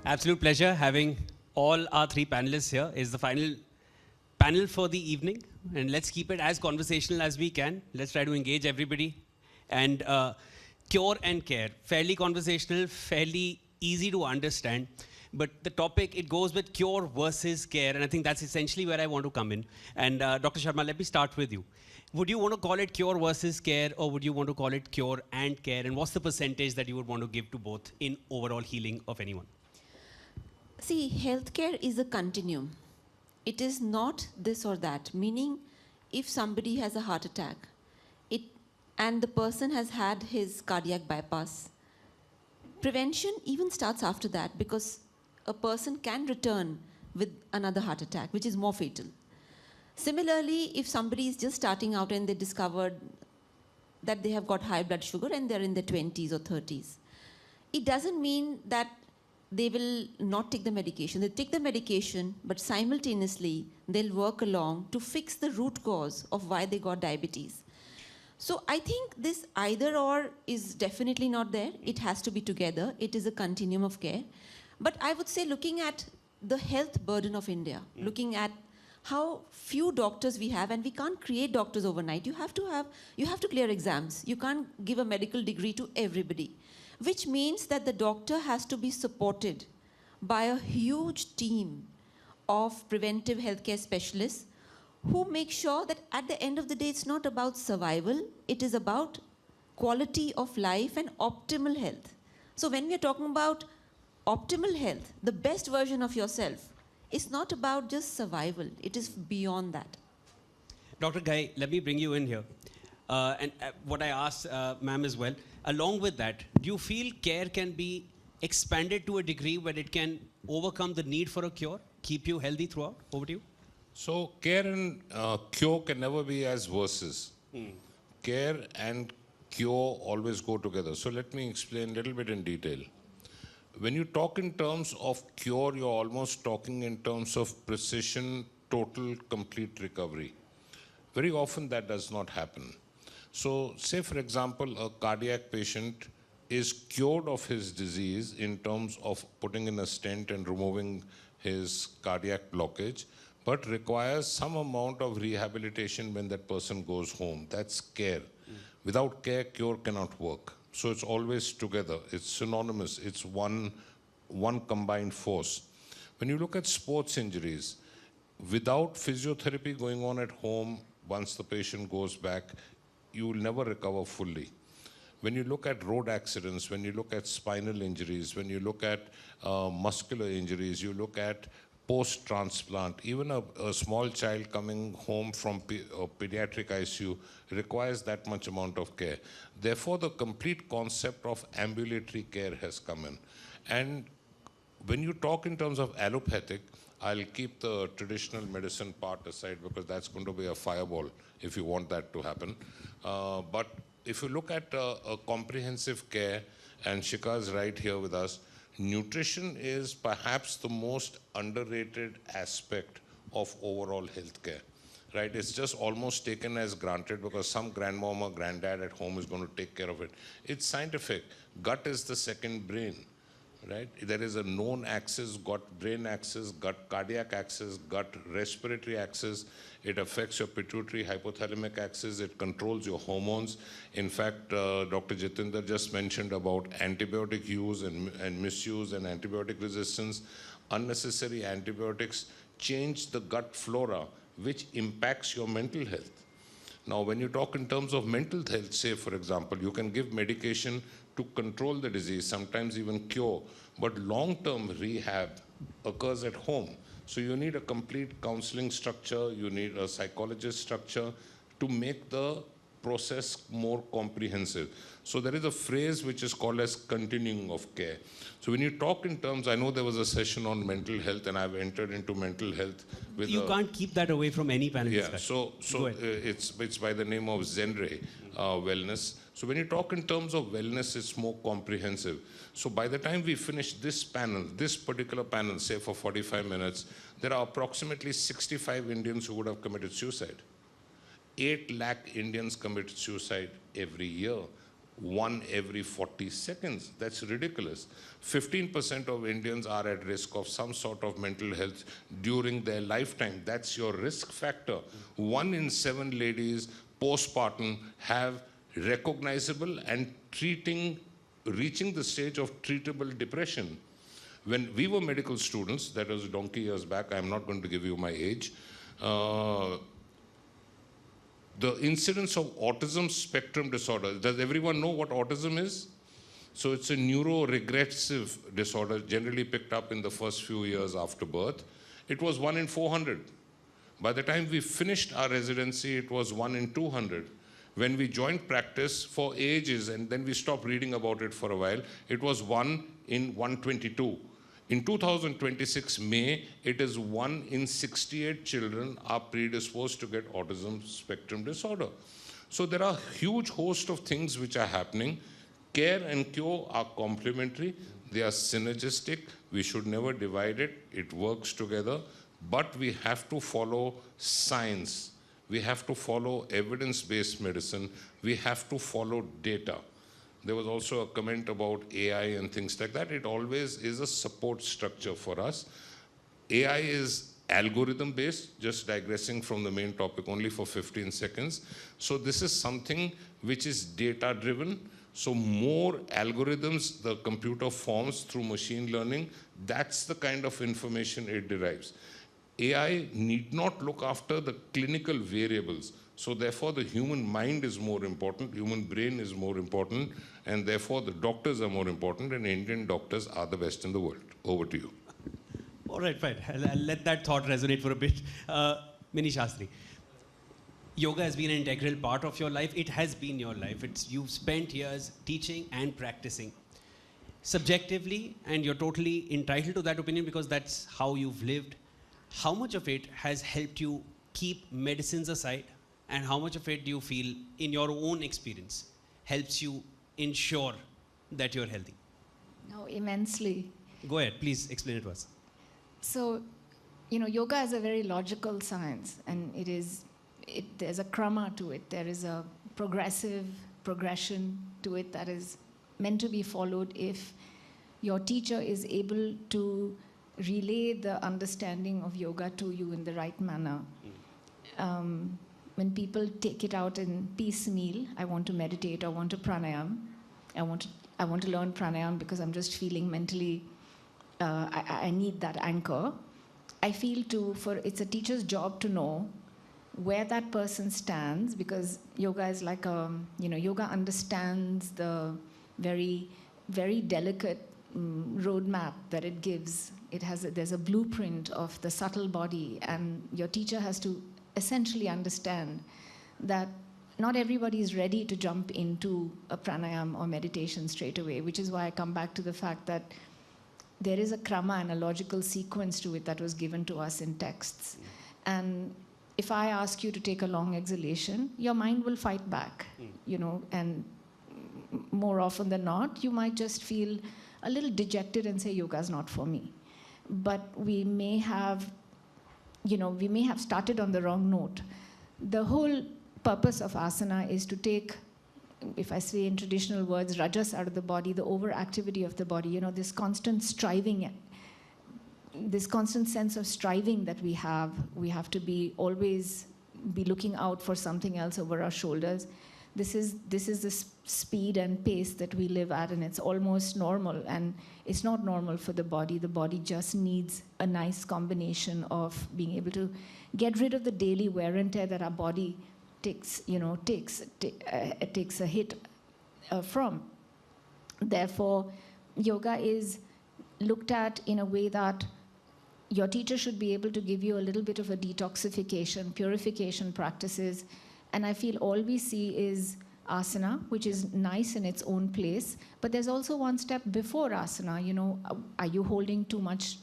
Absolute pleasure having all our three panelists here. Is the final panel for the evening, and let's keep it as conversational as we can. Let's try to engage everybody. And cure and care, fairly conversational, fairly easy to understand. But the topic, it goes with cure versus care, and I think that's essentially where I want to come in. And Dr. Sharma, let me start with you. Would you want to call it cure versus care, or would you want to call it cure and care? And what's the percentage that you would want to give to both in overall healing of anyone? See, healthcare is a continuum. It is not this or that, meaning if somebody has a heart attack and the person has had his cardiac bypass, prevention even starts after that because a person can return with another heart attack, which is more fatal. Similarly, if somebody is just starting out and they discovered that they have got high blood sugar and they're in their 20s or 30s, it doesn't mean that they will not take the medication. They take the medication, but simultaneously they'll work along to fix the root cause of why they got diabetes. So I think this either or is definitely not there. It has to be together. It is a continuum of care. But I would say looking at the health burden of India, looking at how few doctors we have, and we can't create doctors overnight. You have to clear exams. You can't give a medical degree to everybody, which means that the doctor has to be supported by a huge team of preventive healthcare specialists who make sure that at the end of the day, it's not about survival, it is about quality of life and optimal health. So when we are talking about optimal health, the best version of yourself, it's not about just survival, it is beyond that. Dr. Ghai, let me bring you in here. And what I asked ma'am as well, along with that, do you feel care can be expanded to a degree where it can overcome the need for a cure, keep you healthy throughout? Over to you. So care and cure can never be as versus. Care and cure always go together. So let me explain a little bit in detail. When you talk in terms of cure, you're almost talking in terms of precision, total, complete recovery. Very often that does not happen. So say for example, a cardiac patient is cured of his disease in terms of putting in a stent and removing his cardiac blockage, but requires some amount of rehabilitation when that person goes home. That's care. Without care, cure cannot work. So it's always together. It's synonymous. It's one combined force. When you look at sports injuries, without physiotherapy going on at home, once the patient goes back, you will never recover fully. When you look at road accidents, when you look at spinal injuries, when you look at muscular injuries, you look at post-transplant, even a small child coming home from pediatric ICU requires that much amount of care. Therefore, the complete concept of ambulatory care has come in. And when you talk in terms of allopathic, I'll keep the traditional medicine part aside because that's going to be a fireball if you want that to happen. But if you look at a comprehensive care, and Shikha is right here with us, nutrition is perhaps the most underrated aspect of overall healthcare, right? It's just almost taken as granted because some grandmom or granddad at home is going to take care of it. It's scientific. Gut is the second brain, right? There is a known axis, gut-brain axis, gut-cardiac axis, gut-respiratory axis. It affects your pituitary hypothalamic axis. It controls your hormones. In fact, Dr. Jitendra just mentioned about antibiotic use and misuse and antibiotic resistance. Unnecessary antibiotics change the gut flora, which impacts your mental health. Now, when you talk in terms of mental health, say, for example, you can give medication to control the disease, sometimes even cure, but long-term rehab occurs at home. So you need a complete counseling structure, you need a psychologist structure to make the process more comprehensive. So there is a phrase which is called as continuing of care. So when you talk in terms, I know there was a session on mental health and I've entered into mental health. With You can't keep that away from any panel yeah, discussion. so it's by the name of Zenre Wellness. So when you talk in terms of wellness, it's more comprehensive. So by the time we finish this panel, this particular panel, say for 45 minutes, there are approximately 65 Indians who would have committed suicide. 8 lakh Indians commit suicide every year. 1 every 40 seconds. That's ridiculous. 15% of Indians are at risk of some sort of mental health during their lifetime. That's your risk factor. 1 in 7 ladies postpartum have recognizable and reaching the stage of treatable depression. When we were medical students, that was donkey years back, I'm not going to give you my age, the incidence of autism spectrum disorder. Does everyone know what autism is? So it's a neuroregressive disorder generally picked up in the first few years after birth. It was 1 in 400. By the time we finished our residency, it was 1 in 200. When we joined practice for ages, and then we stopped reading about it for a while, it was 1 in 122. In 2026 May, it is 1 in 68 children are predisposed to get autism spectrum disorder. So there are a huge host of things which are happening. Care and cure are complementary. They are synergistic. We should never divide it. It works together. But we have to follow science. We have to follow evidence-based medicine. We have to follow data. There was also a comment about AI and things like that. It always is a support structure for us. AI is algorithm-based, just digressing from the main topic only for 15 seconds. So this is something which is data-driven. So more algorithms the computer forms through machine learning, that's the kind of information it derives. AI need not look after the clinical variables. So therefore, the human mind is more important, human brain is more important, and therefore the doctors are more important, and Indian doctors are the best in the world. Over to you. All right, fine. I'll let that thought resonate for a bit. Mini Shastri, yoga has been an integral part of your life. It has been your life. You've spent years teaching and practicing. Subjectively, and you're totally entitled to that opinion because that's how you've lived. How much of it has helped you keep medicines aside, and how much of it do you feel, in your own experience, helps you ensure that you're healthy? No, immensely. Go ahead, please explain it to us. So, yoga is a very logical science, and there's a krama to it. There is a progression to it that is meant to be followed if your teacher is able to relay the understanding of yoga to you in the right manner. When people take it out in piecemeal, I want to meditate, I want to pranayam, I want to learn pranayam because I'm just feeling mentally, I need that anchor. I feel it's a teacher's job to know where that person stands, because yoga is like yoga understands the very, very delicate roadmap that it gives. There's a blueprint of the subtle body, and your teacher has to essentially understand that not everybody is ready to jump into a pranayam or meditation straight away, which is why I come back to the fact that there is a krama and a logical sequence to it that was given to us in texts. And if I ask you to take a long exhalation, your mind will fight back, and more often than not, you might just feel a little dejected and say, yoga is not for me. But we may have started on the wrong note. The whole purpose of asana is to take, if I say in traditional words, rajas out of the body, the overactivity of the body, this constant striving, this constant sense of striving that we have to always be looking out for something else over our shoulders. This is the speed and pace that we live at, and it's almost normal. And it's not normal for the body. The body just needs a nice combination of being able to get rid of the daily wear and tear that our body takes a hit from. Therefore, yoga is looked at in a way that your teacher should be able to give you a little bit of a detoxification, purification practices. And I feel all we see is asana, which is nice in its own place. But there's also one step before asana. Are you holding too much?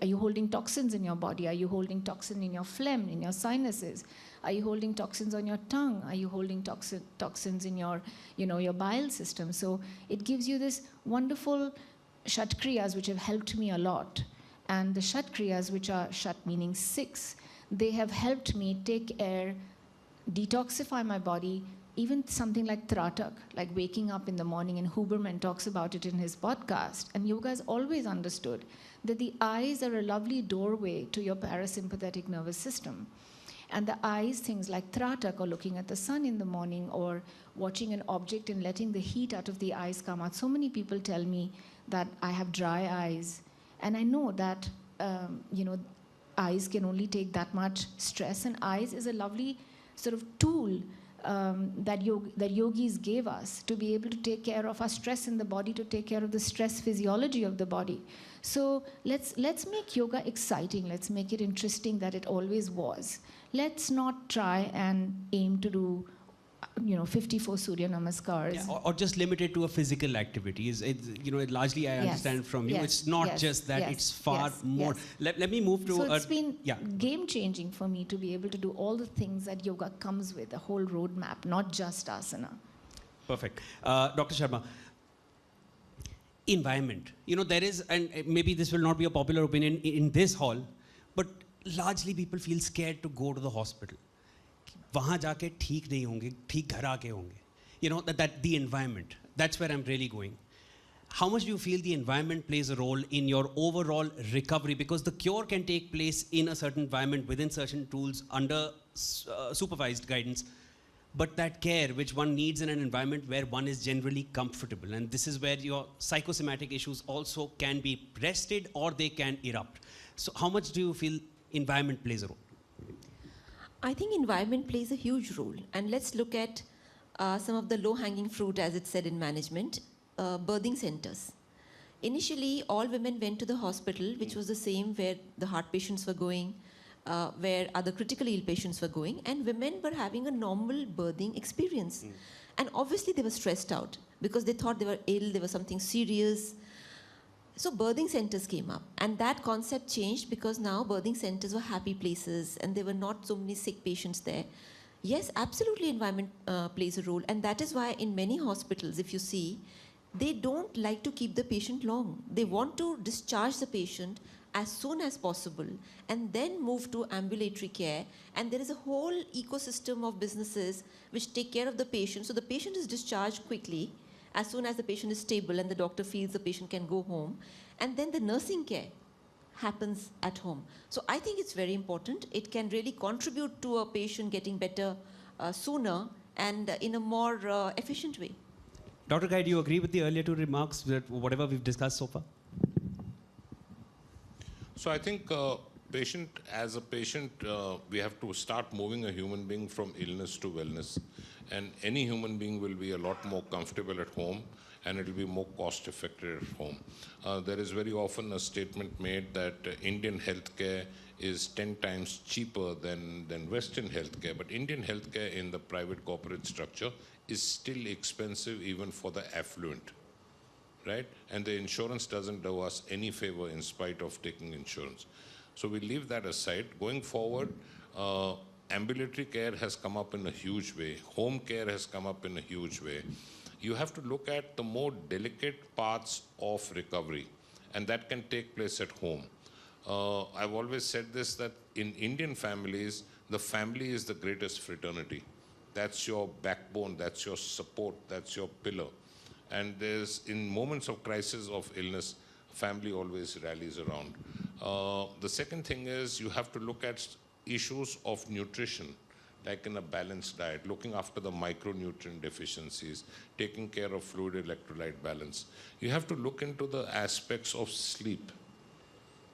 Are you holding toxins in your body? Are you holding toxin in your phlegm, in your sinuses? Are you holding toxins on your tongue? Are you holding toxins in your, your bile system? So it gives you this wonderful shat kriyas, which have helped me a lot. And the shat kriyas, which are shat meaning 6, they have helped me take air, detoxify my body, even something like Tratak, like waking up in the morning, and Huberman talks about it in his podcast, and yoga has always understood that the eyes are a lovely doorway to your parasympathetic nervous system. And the eyes, things like Tratak, or looking at the sun in the morning, or watching an object and letting the heat out of the eyes come out. So many people tell me that I have dry eyes, and I know that eyes can only take that much stress, and eyes is a lovely sort of tool that yogis gave us to be able to take care of our stress in the body, to take care of the stress physiology of the body. So let's make yoga exciting. Let's make it interesting that it always was. Let's not try and aim to do 54 Surya Namaskars. Yeah, or just limit it to a physical activity. Largely I understand from you. It's not just that, it's far more. Let me move to... So it's been game-changing for me to be able to do all the things that yoga comes with, a whole roadmap, not just asana. Perfect. Dr. Sharma, environment. There is, and maybe this will not be a popular opinion in this hall, but largely people feel scared to go to the hospital. वहाँ जाके ठीक नहीं होंगे, ठीक घर आके होंगे. That the environment, that's where I'm really going. How much do you feel the environment plays a role in your overall recovery? Because the cure can take place in a certain environment, within certain tools, under supervised guidance. But that care which one needs in an environment where one is generally comfortable, and this is where your psychosomatic issues also can be rested or they can erupt. So how much do you feel environment plays a role? I think environment plays a huge role. And let's look at some of the low-hanging fruit, as it's said in management, birthing centers. Initially, all women went to the hospital, which was the same where the heart patients were going, where other critically ill patients were going, and women were having a normal birthing experience. And obviously, they were stressed out because they thought they were ill, there was something serious. So birthing centers came up, and that concept changed because now birthing centers were happy places and there were not so many sick patients there. Yes, absolutely environment plays a role, and that is why in many hospitals, if you see, they don't like to keep the patient long. They want to discharge the patient as soon as possible and then move to ambulatory care, and there is a whole ecosystem of businesses which take care of the patient. So the patient is discharged quickly as soon as the patient is stable and the doctor feels the patient can go home, and then the nursing care happens at home. So I think it's very important. It can really contribute to a patient getting better sooner and in a more efficient way. Dr. Ghai, do you agree with the earlier two remarks, that whatever we've discussed so far? So I think as a patient, we have to start moving a human being from illness to wellness. And any human being will be a lot more comfortable at home, and it will be more cost effective at home. There is very often a statement made that Indian healthcare is 10 times cheaper than Western healthcare, but Indian healthcare in the private corporate structure is still expensive even for the affluent, right? And the insurance doesn't do us any favor in spite of taking insurance. So we leave that aside. Going forward, ambulatory care has come up in a huge way. Home care has come up in a huge way. You have to look at the more delicate parts of recovery, and that can take place at home. I've always said this, that in Indian families, the family is the greatest fraternity. That's your backbone, that's your support, that's your pillar. And in moments of crisis, of illness, family always rallies around. The second thing is you have to look at issues of nutrition, like in a balanced diet, looking after the micronutrient deficiencies, taking care of fluid electrolyte balance. You have to look into the aspects of sleep,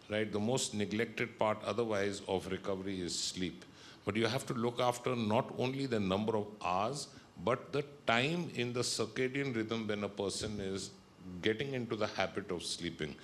right? The most neglected part otherwise of recovery is sleep. But you have to look after not only the number of hours, but the time in the circadian rhythm when a person is getting into the habit of sleeping.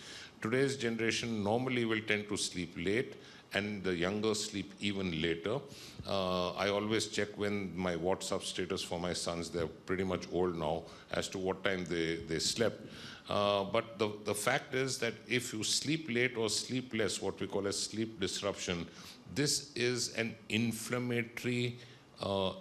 Today's generation normally will tend to sleep late, and the younger sleep even later. I always check when my WhatsApp status for my sons, they're pretty much old now, as to what time they slept. But the fact is that if you sleep late or sleep less, what we call as sleep disruption, this is an inflammatory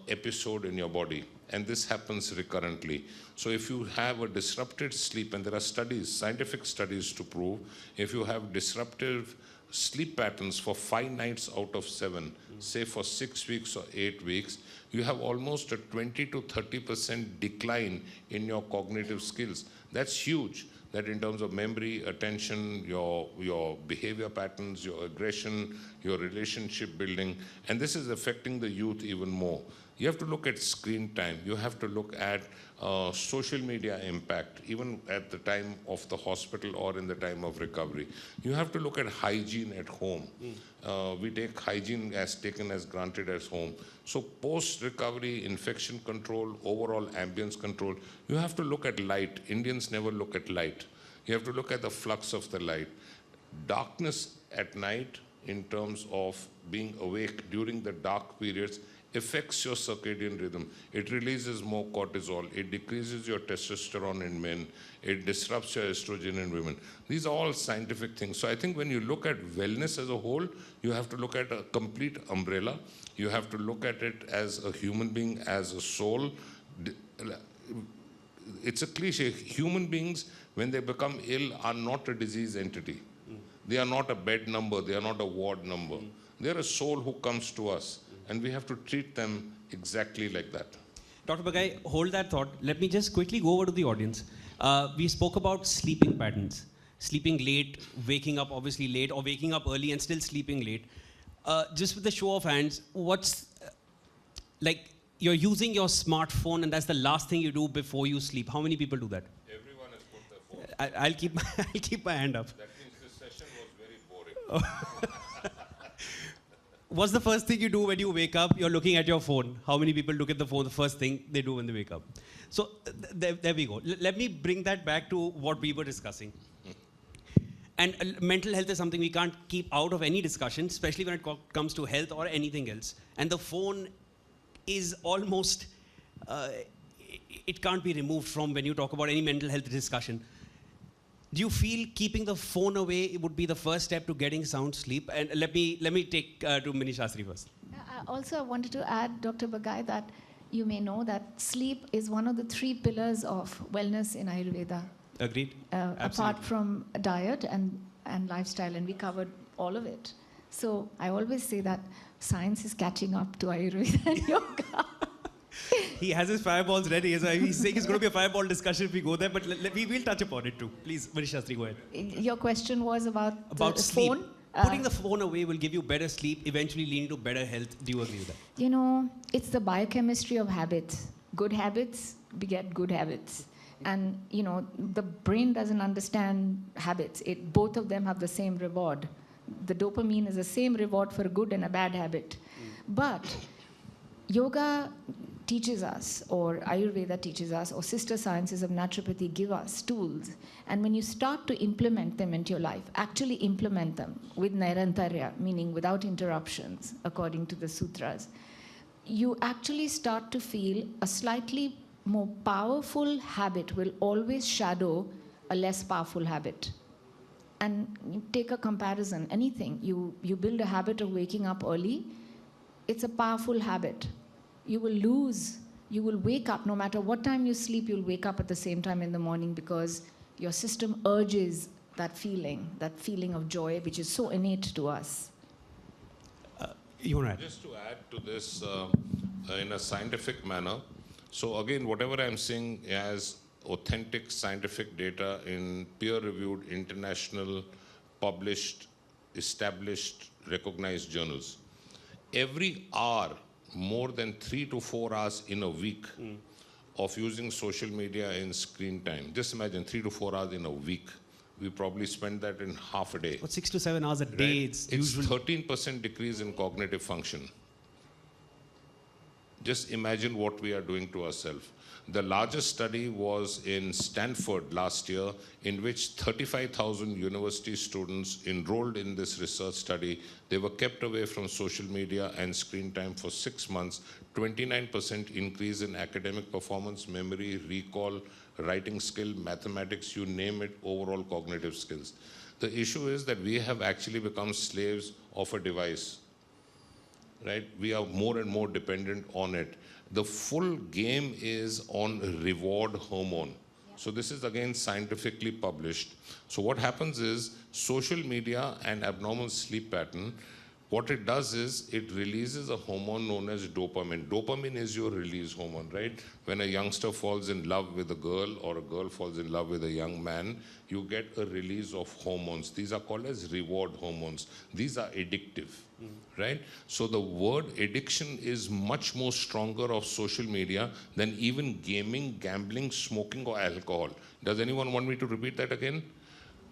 episode in your body. And this happens recurrently. So if you have a disrupted sleep, and there are studies, scientific studies to prove, if you have disruptive sleep patterns for 5 nights out of 7, say for 6 weeks or 8 weeks, you have almost a 20 to 30% decline in your cognitive skills. That's huge. That in terms of memory, attention, your behavior patterns, your aggression, your relationship building, and this is affecting the youth even more. You have to look at screen time. You have to look at social media impact, even at the time of the hospital or in the time of recovery. You have to look at hygiene at home. We take hygiene as taken as granted as home. So post-recovery, infection control, overall ambience control, you have to look at light. Indians never look at light. You have to look at the flux of the light. Darkness at night, in terms of being awake during the dark periods, affects your circadian rhythm. It releases more cortisol. It decreases your testosterone in men. It disrupts your estrogen in women. These are all scientific things. So I think when you look at wellness as a whole, you have to look at a complete umbrella. You have to look at it as a human being, as a soul. It's a cliche. Human beings, when they become ill, are not a disease entity. They are not a bed number. They are not a ward number. They're a soul who comes to us. And we have to treat them exactly like that. Dr. Bagai, hold that thought. Let me just quickly go over to the audience. We spoke about sleeping patterns. Sleeping late, waking up obviously late, or waking up early and still sleeping late. Just with the show of hands, what's, like, you're using your smartphone and that's the last thing you do before you sleep. How many people do that? Everyone has put their phone. I'll keep my hand up. That means this session was very boring. What's the first thing you do when you wake up? You're looking at your phone. How many people look at the phone the first thing they do when they wake up? So there we go. Let me bring that back to what we were discussing. And mental health is something we can't keep out of any discussion, especially when it comes to health or anything else. And the phone is almost, it can't be removed from when you talk about any mental health discussion. Do you feel keeping the phone away would be the first step to getting sound sleep? And let me take to Mini Shastri first. Also, I wanted to add, Dr. Bagai, that you may know that sleep is one of the 3 pillars of wellness in Ayurveda. Agreed? Apart from diet and lifestyle, and we covered all of it. So I always say that science is catching up to Ayurveda and yoga. He has his fireballs ready. So he's saying it's going to be a fireball discussion if we go there, but we will touch upon it too. Please, Mani Shastri, go ahead. Your question was about the sleep. phone? Putting the phone away will give you better sleep, eventually leading to better health. Do you agree with that? You know, it's the biochemistry of habits. Good habits beget good habits. And, you know, the brain doesn't understand habits. Both of them have the same reward. The dopamine is the same reward for a good and a bad habit. But yoga teaches us, or Ayurveda teaches us, or sister sciences of naturopathy give us tools. And when you start to implement them into your life, actually implement them with Nairantarya, meaning without interruptions, according to the sutras, you actually start to feel a slightly more powerful habit will always shadow a less powerful habit. And you take a comparison, anything. You build a habit of waking up early, it's a powerful habit. You will wake up, no matter what time you sleep, you'll wake up at the same time in the morning because your system urges that feeling of joy, which is so innate to us. You want to add? Just to add to this in a scientific manner, so again, whatever I'm saying as authentic scientific data in peer-reviewed, international, published, established, recognized journals. Every hour, more than 3 to 4 hours in a week of using social media in screen time. Just imagine 3 to 4 hours in a week. We probably spend that in half a day. But 6 to 7 hours a day, Right? it's It's usually 13% decrease in cognitive function. Just imagine what we are doing to ourselves. The largest study was in Stanford last year, in which 35,000 university students enrolled in this research study. They were kept away from social media and screen time for 6 months. 29% increase in academic performance, memory, recall, writing skill, mathematics, you name it, overall cognitive skills. The issue is that we have actually become slaves of a device. Right? We are more and more dependent on it. The full game is on reward hormone. Yeah. So this is again scientifically published. So what happens is social media and abnormal sleep pattern, what it does is it releases a hormone known as dopamine. Dopamine is your release hormone, right? When a youngster falls in love with a girl or a girl falls in love with a young man, you get a release of hormones. These are called as reward hormones. These are addictive, right? So the word addiction is much more stronger of social media than even gaming, gambling, smoking or alcohol. Does anyone want me to repeat that again?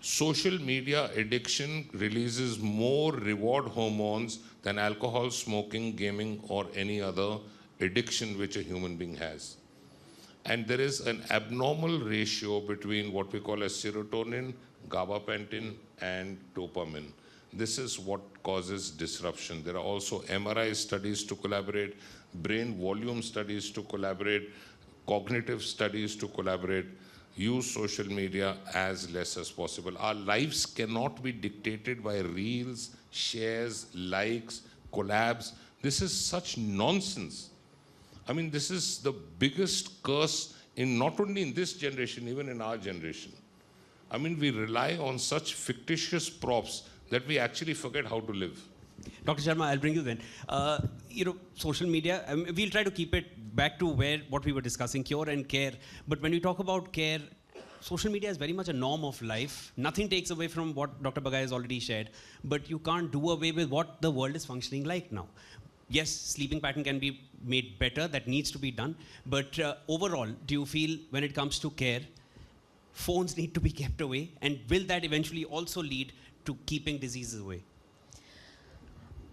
Social media addiction releases more reward hormones than alcohol, smoking, gaming, or any other addiction which a human being has. And there is an abnormal ratio between what we call as serotonin, gabapentin, and dopamine. This is what causes disruption. There are also MRI studies to collaborate, brain volume studies to collaborate, cognitive studies to collaborate. Use social media as less as possible. Our lives cannot be dictated by reels, shares, likes, collabs. This is such nonsense. I mean, this is the biggest curse in not only in this generation, even in our generation. I mean, we rely on such fictitious props that we actually forget how to live. Dr. Sharma, I'll bring you then. Social media, we'll try to keep it back to what we were discussing, cure and care. But when we talk about care, social media is very much a norm of life. Nothing takes away from what Dr. Bagai has already shared. But you can't do away with what the world is functioning like now. Yes, sleeping pattern can be made better. That needs to be done. But overall, do you feel when it comes to care, phones need to be kept away? And will that eventually also lead to keeping diseases away?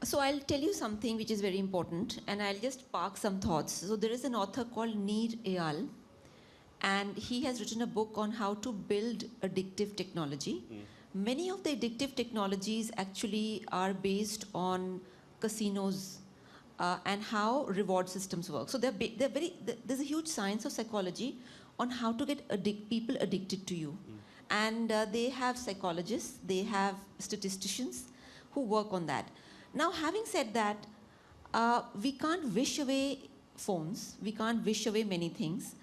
So I'll tell you something which is very important, and I'll just park some thoughts. So there is an author called Nir Eyal, and he has written a book on how to build addictive technology. Many of the addictive technologies actually are based on casinos and how reward systems work. So there's a huge science of psychology on how to get people addicted to you. And they have psychologists, they have statisticians who work on that. Now, having said that, we can't wish away phones, we can't wish away many things.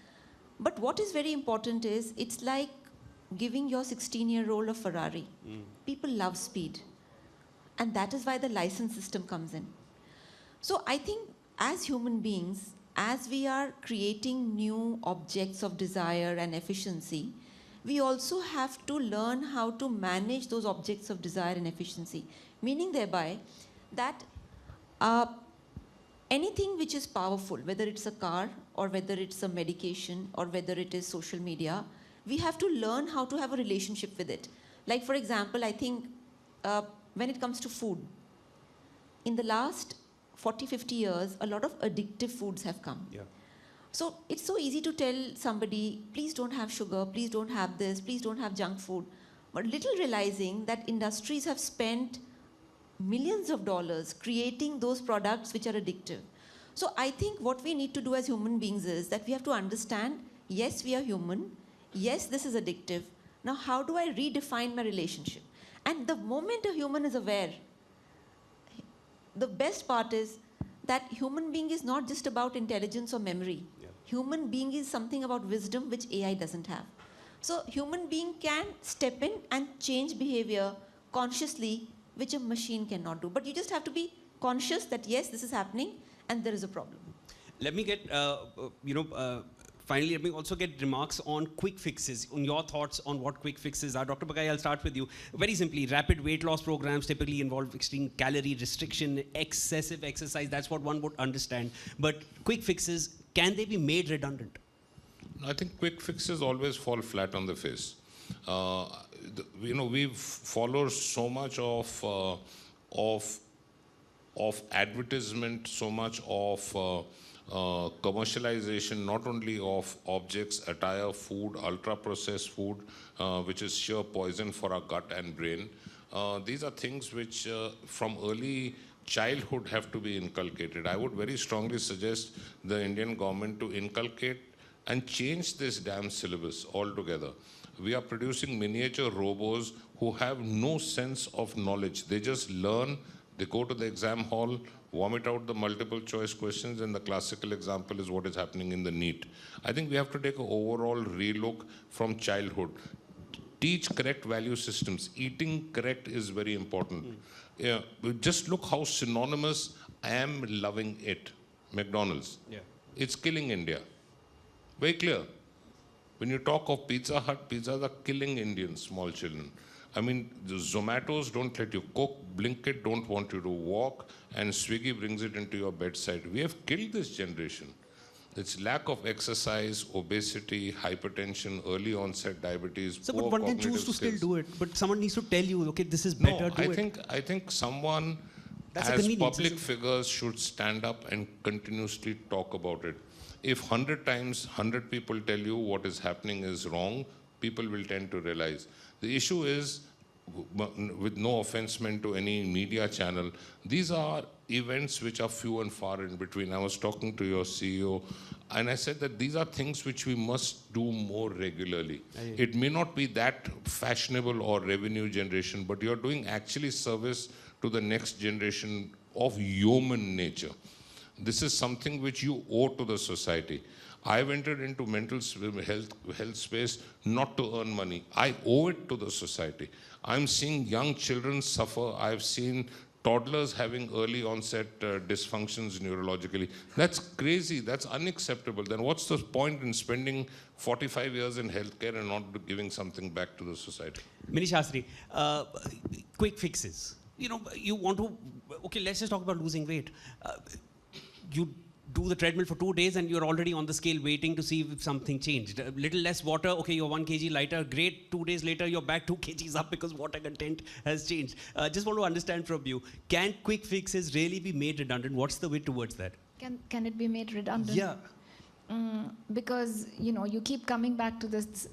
But what is very important is, it's like giving your 16-year-old a Ferrari. People love speed. And that is why the license system comes in. So I think as human beings, as we are creating new objects of desire and efficiency, we also have to learn how to manage those objects of desire and efficiency. Meaning thereby that anything which is powerful, whether it's a car or whether it's a medication or whether it is social media, we have to learn how to have a relationship with it. Like, for example, I think when it comes to food, in the last 40, 50 years, a lot of addictive foods have come. Yeah. So it's so easy to tell somebody, please don't have sugar, please don't have this, please don't have junk food. But little realizing that industries have spent millions of dollars creating those products which are addictive. So I think what we need to do as human beings is that we have to understand, yes, we are human. Yes, this is addictive. Now, how do I redefine my relationship? And the moment a human is aware, the best part is that human being is not just about intelligence or memory. Yeah. Human being is something about wisdom which AI doesn't have. So human being can step in and change behavior consciously, which a machine cannot do. But you just have to be conscious that yes, this is happening and there is a problem. Let me get, finally, let me also get remarks on quick fixes, on your thoughts on what quick fixes are. Dr. Bagai, I'll start with you. Very simply, rapid weight loss programs typically involve extreme calorie restriction, excessive exercise. That's what one would understand. But quick fixes, can they be made redundant? I think quick fixes always fall flat on the face. We follow so much of advertisement, so much of commercialization, not only of objects, attire, food, ultra-processed food, which is sheer poison for our gut and brain. These are things which from early childhood have to be inculcated. I would very strongly suggest the Indian government to inculcate and change this damn syllabus altogether. We are producing miniature robots who have no sense of knowledge. They just learn, they go to the exam hall, vomit out the multiple choice questions, and the classical example is what is happening in the NEET. I think we have to take an overall relook from childhood. Teach correct value systems. Eating correct is very important. Yeah, just look how synonymous I am loving it. McDonald's. Yeah. It's killing India. Very clear. When you talk of Pizza Hut, pizzas are killing Indians, small children. I mean, the Zomatos don't let you cook, Blinkit don't want you to walk, and Swiggy brings it into your bedside. We have killed this generation. It's lack of exercise, obesity, hypertension, early onset diabetes. So, poor but one can cognitive choose to skills. still do it. But someone needs to tell you, okay, this is better. No, do it. I think someone That's a as convenience, public isn't it? figures should stand up and continuously talk about it. If 100 times 100 people tell you what is happening is wrong, people will tend to realize. The issue is, with no offense meant to any media channel, these are events which are few and far in between. I was talking to your CEO, and I said that these are things which we must do more regularly. It may not be that fashionable or revenue generation, but you're doing actually service to the next generation of human nature. This is something which you owe to the society. I've entered into mental health space not to earn money. I owe it to the society. I'm seeing young children suffer. I've seen toddlers having early onset dysfunctions neurologically. That's crazy. That's unacceptable. Then what's the point in spending 45 years in healthcare and not giving something back to the society? Mini Shastri, quick fixes. You know, you want to, okay, let's just talk about losing weight. You do the treadmill for 2 days and you're already on the scale waiting to see if something changed. A little less water, okay, you're 1 kg lighter, great. 2 days later, you're back 2 kgs up because water content has changed. Just want to understand from you, can quick fixes really be made redundant? What's the way towards that? Can it be made redundant? Yeah. Because you keep coming back to this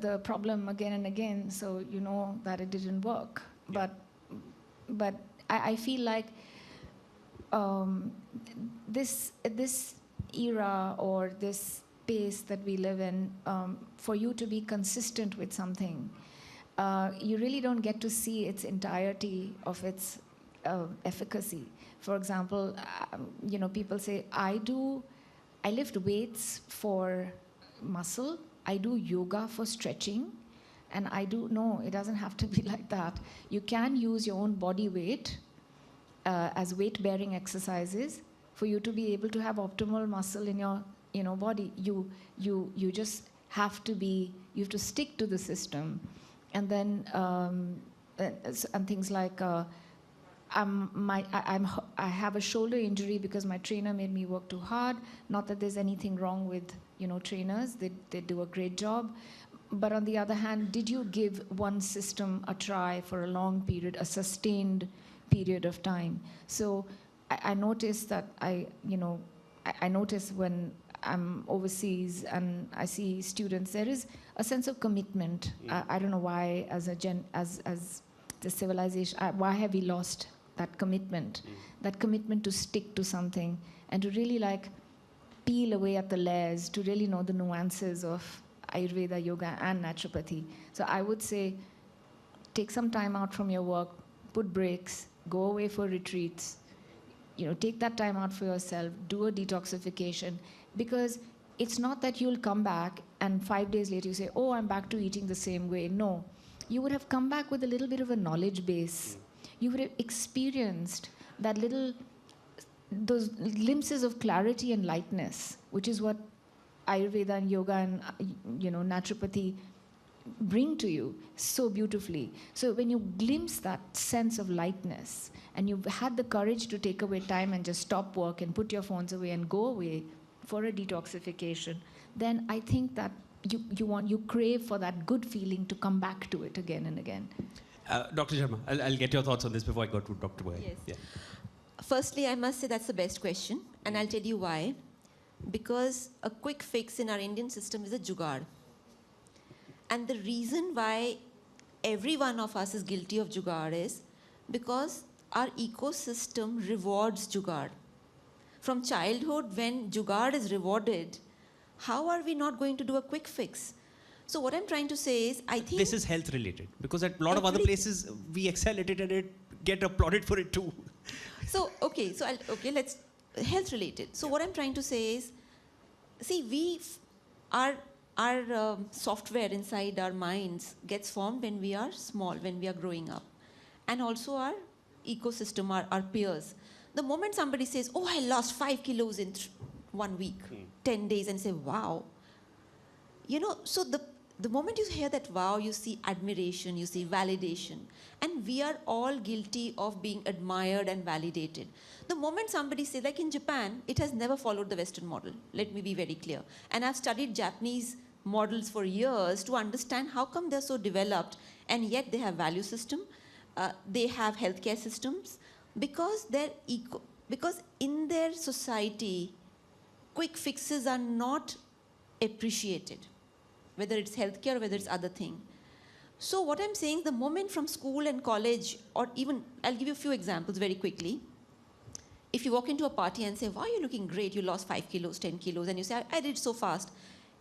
the problem again and again, so you know that it didn't work. Yeah. But I feel like this era or this space that we live in, for you to be consistent with something, you really don't get to see its entirety of its efficacy. For example, people say, I lift weights for muscle, I do yoga for stretching, and no, it doesn't have to be like that. You can use your own body weight as weight-bearing exercises for you to be able to have optimal muscle in your body. You just have to stick to the system, and then and things like I have a shoulder injury because my trainer made me work too hard. Not that there's anything wrong with trainers; they do a great job. But on the other hand, did you give one system a try for a long period, a sustained period of time? So I noticed that I notice when I'm overseas and I see students, there is a sense of commitment. I don't know why, as the civilization, why have we lost that commitment? That commitment to stick to something and to really peel away at the layers, to really know the nuances of Ayurveda, yoga, and naturopathy. So I would say, take some time out from your work, put breaks, go away for retreats, take that time out for yourself, do a detoxification, because it's not that you'll come back and 5 days later you say, oh, I'm back to eating the same way. No, you would have come back with a little bit of a knowledge base. You would have experienced those glimpses of clarity and lightness, which is what Ayurveda and yoga and naturopathy bring to you so beautifully. So when you glimpse that sense of lightness and you've had the courage to take away time and just stop work and put your phones away and go away for a detoxification, then I think that you crave for that good feeling to come back to it again and again. Dr. Sharma, I'll get your thoughts on this before I go to Dr. Boy. Yes. Yeah. Firstly, I must say that's the best question, and I'll tell you why. Because a quick fix in our Indian system is a jugaad. And the reason why every one of us is guilty of jugaad is because our ecosystem rewards jugaad. From childhood, when jugaad is rewarded, how are we not going to do a quick fix? So what I'm trying to say is, I think... This is health related, because at a lot of other places, we excel at it and get applauded for it too. So, okay, so let's health related. So what I'm trying to say is, see, our software inside our minds gets formed when we are small, when we are growing up, and also our ecosystem, our peers. The moment somebody says, "Oh, I lost 5 kilos in 1 week, 10 days," and say, "Wow," so the moment you hear that wow, you see admiration, you see validation. And we are all guilty of being admired and validated. The moment somebody says, like in Japan, it has never followed the Western model. Let me be very clear. And I've studied Japanese models for years to understand how come they're so developed and yet they have value system, they have healthcare systems, because because in their society, quick fixes are not appreciated, whether it's healthcare or whether it's other thing. So what I'm saying, the moment from school and college, or even, I'll give you a few examples very quickly. If you walk into a party and say, "Wow, you're looking great, you lost 5 kilos, 10 kilos," and you say, I did it so fast.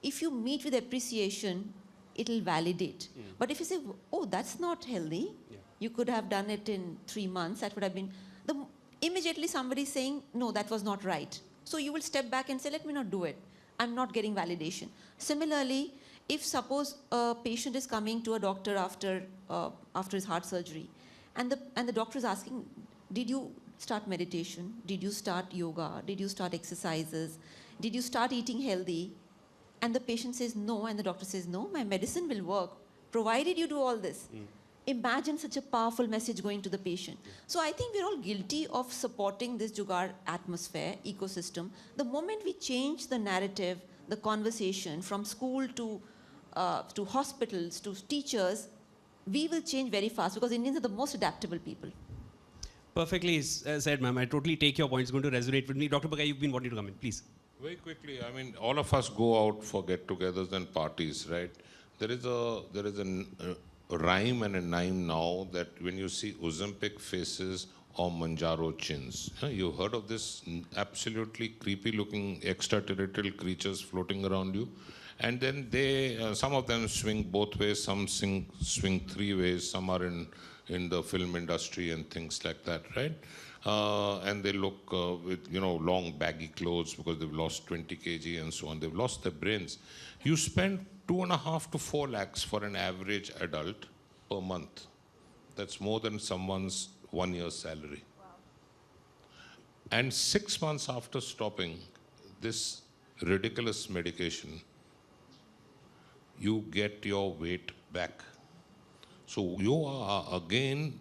If you meet with appreciation, it'll validate. But if you say, "Oh, that's not healthy, you could have done it in 3 months," that would have been, immediately somebody's saying, "No, that was not right." So you will step back and say, "Let me not do it. I'm not getting validation." Similarly, if suppose a patient is coming to a doctor after his heart surgery, and the doctor is asking, "Did you start meditation? Did you start yoga? Did you start exercises? Did you start eating healthy?" And the patient says no, and the doctor says, "No, my medicine will work, provided you do all this." Imagine such a powerful message going to the patient. So I think we're all guilty of supporting this Jugaad atmosphere, ecosystem. The moment we change the narrative, the conversation from school to hospitals, to teachers, we will change very fast, because Indians are the most adaptable people. Perfectly said, ma'am. I totally take your point. It's going to resonate with me. Dr. Bagai, you've been wanting to come in, please. Very quickly, I mean, all of us go out for get-togethers and parties, right? There is a rhyme and a rhyme now that when you see Ozempic faces or Manjaro chins, you heard of this absolutely creepy-looking extraterrestrial creatures floating around you, and then they, some of them swing both ways, some swing 3 ways, some are in the film industry and things like that, right? And they look with, long baggy clothes because they've lost 20 kg and so on. They've lost their brains. You spend 2.5 to 4 lakhs for an average adult per month. That's more than someone's 1 year's salary. Wow. And 6 months after stopping this ridiculous medication, you get your weight back. So you are again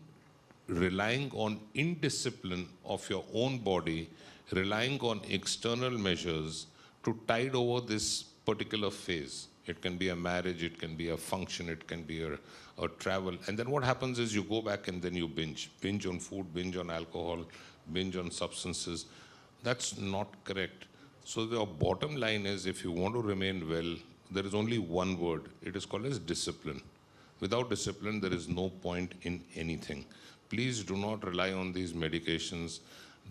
relying on indiscipline of your own body, relying on external measures to tide over this particular phase. It can be a marriage, it can be a function, it can be a travel. And then what happens is you go back and then you binge. Binge on food, binge on alcohol, binge on substances. That's not correct. So the bottom line is, if you want to remain well, there is only one word. It is called as discipline. Without discipline, there is no point in anything. Please do not rely on these medications.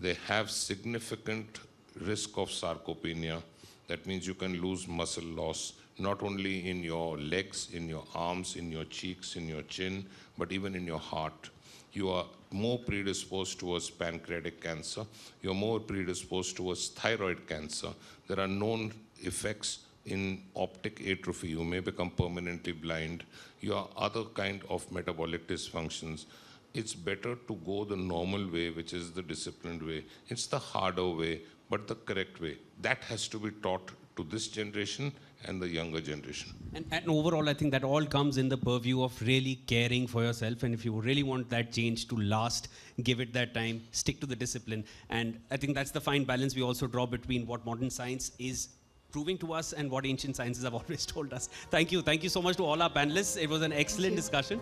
They have significant risk of sarcopenia. That means you can lose muscle loss, not only in your legs, in your arms, in your cheeks, in your chin, but even in your heart. You are more predisposed towards pancreatic cancer. You're more predisposed towards thyroid cancer. There are known effects in optic atrophy. You may become permanently blind. You have other kind of metabolic dysfunctions. It's better to go the normal way, which is the disciplined way. It's the harder way, but the correct way. That has to be taught to this generation and the younger generation. And overall, I think that all comes in the purview of really caring for yourself. And if you really want that change to last, give it that time, stick to the discipline. And I think that's the fine balance we also draw between what modern science is proving to us and what ancient sciences have always told us. Thank you. Thank you so much to all our panelists. It was an excellent discussion.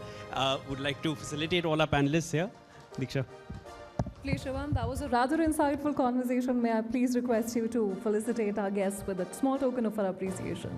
Would like to facilitate all our panelists here. Diksha. Please, Shivam, that was a rather insightful conversation. May I please request you to felicitate our guests with a small token of our appreciation.